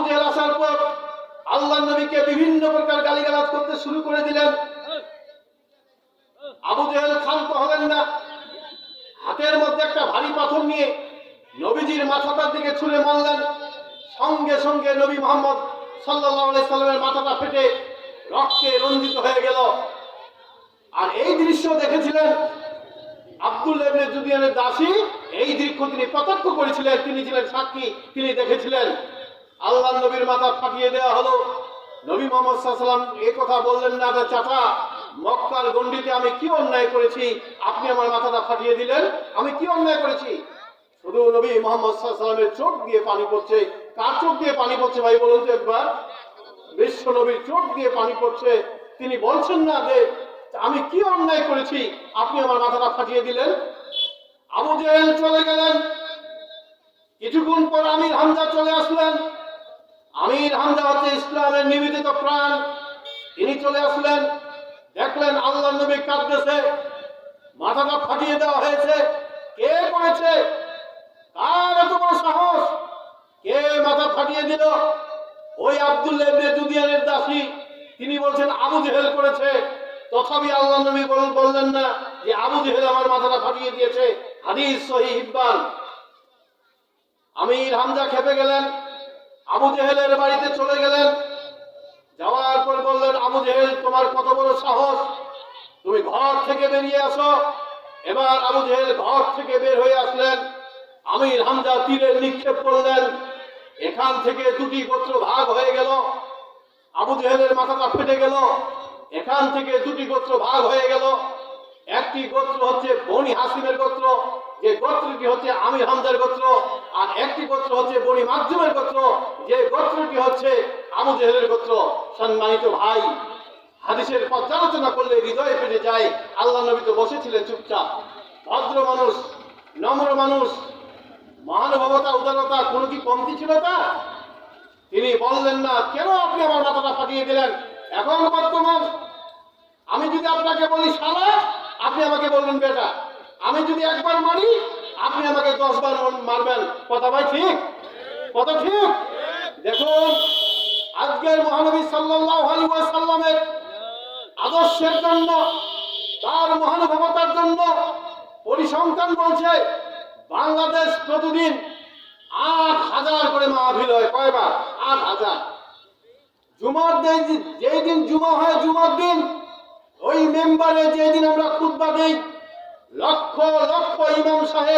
জেহেল আসার পর আল্লাহ নবীকে বিভিন্ন প্রকার গালিগালাজ করতে শুরু করে দিলেন। আবু জেহেল ক্ষান্ত হলেন না, হাতের মধ্যে একটা ভারী পাথর নিয়ে নবীজির মাথাটার দিকে ছুঁড়ে মারলেন। সঙ্গে সঙ্গে নবী মুহাম্মদ সাল্লাল্লাহু আলাইহি সাল্লামের মাথাটা ফেটে রক্তে রঞ্জিত হয়ে গেল। আর এই দৃশ্য দেখেছিলেন আব্দুল্লাহ ইবনে জুদিয়ানের দাসী, এই দৃশ্য তিনি প্রত্যক্ষ করেছিলেন, তিনি ছিলেন সাক্ষী, তিনি দেখেছিলেন। আল্লাহ নবীর মাথা ফাটিয়ে দেওয়া হলো। নবী মুহাম্মদ সাল্লাল্লাহু আলাইহি সাল্লাম এই কথা বললেন না যে চাচা মক্কার গণ্ডিতে আমি কি অন্যায় করেছি, আপনি আমার মাথাটা ফাটিয়ে দিলেন, আমি কি অন্যায় করেছি? শুধু নবী মুহাম্মদ সাল্লাল্লাহু আলাইহি সাল্লামের চোখ দিয়ে পানি পড়ছে। কার চোখ দিয়ে পানি পড়ছে ভাই বলুন তো একবার? বিশ্ব নবীর চোখ দিয়ে পানি পড়ছে। তিনি বলছেন না যে আমি কি অন্যায় করেছি, আপনি আমার মাথাটা ফাটিয়ে দিলেন। আবু জেহেল চলে গেলেন। কিছুক্ষণ পর আমির হামজা চলে আসলেন। আমির হামজা হচ্ছে ইসলামের নিবেদিত প্রাণ। তিনি চলে আসলেন, দেখলেন আল্লাহ নবী কাঁদতেছে, মাথাটা ফাটিয়ে দেওয়া হয়েছে। কে করেছে? কার এত বড় সাহস? কে মাথা ফাটিয়ে দিল? ওই আব্দুল্লাহ ইবনে জুদিয়ানের দাসী। তিনি বলছেন আবু জেহেল করেছে। তথাপি আল্লাহ নবী বললেন না যে আবু জেহেল আমার মাথাটা ফাটিয়ে দিয়েছে। হাদিস সহিহ ইবন। আমির হামজা খেপে গেলেন, আবু জেহেলের বাড়িতে চলে গেলেন। যাওয়ার পর বললেন আবু জেহেল তোমার কত বড় সাহস, তুমি ঘর থেকে বেরিয়ে আসো। এবার আবু জেহেল ঘর থেকে বের হয়ে আসলেন। আমির হামজা তীরের নিক্ষেপ করলেন। এখান থেকে দুটি গোত্র ভাগ হয়ে গেল। আবু জেহেলের মাথাটা ফেটে গেল। এখান থেকে দুটি গোত্র ভাগ হয়ে গেল। একটি গোত্র হচ্ছে বনি হাসিমের গোত্র, যে গোত্রটি হচ্ছে আমির হামজার গোত্র, আর একটি গোত্র হচ্ছে বনি মাকজুমের গোত্র, যে গোত্রটি হচ্ছে আবু জেহেলের গোত্র। সম্মানিত ভাই, হাদিসের পর্যালোচনা করলে হৃদয়ে ফেটে যায়। আল্লাহ নবী তো বসেছিলেন চুপচাপ, ভদ্র মানুষ, নম্র মানুষ, মহানুভবতা উদারতা কোনো কি কমতি ছিল তার? তিনি বললেন না কেন আপনি আমার মাথাটা ফাটিয়ে দিলেন। এখন বর্তমান আমি যদি আপনাকে বলি শালা, আপনি আমাকে বলবেন বেটা। আমি যদি একবার মারি, আপনি আমাকে 10 বার মারবেন। কথা ভাই ঠিক? কথা ঠিক? দেখুন আজকের মহানবী সাল্লাল্লাহু আলাইহি ওয়াসাল্লামের আদর্শের জন্য, তার মহানুভবতার জন্য পরিসংখ্যান বলছে বাংলাদেশ প্রতিদিন 8,000 করে মাহফিল হয়। কয়বার? 8,000। জুমার দিন, যেই দিন জুমা হয়, জুমার দিন ওই মেম্বারে যেদিন আমরা খুতবা দেই, লক্ষ লক্ষ ইমাম সাহেব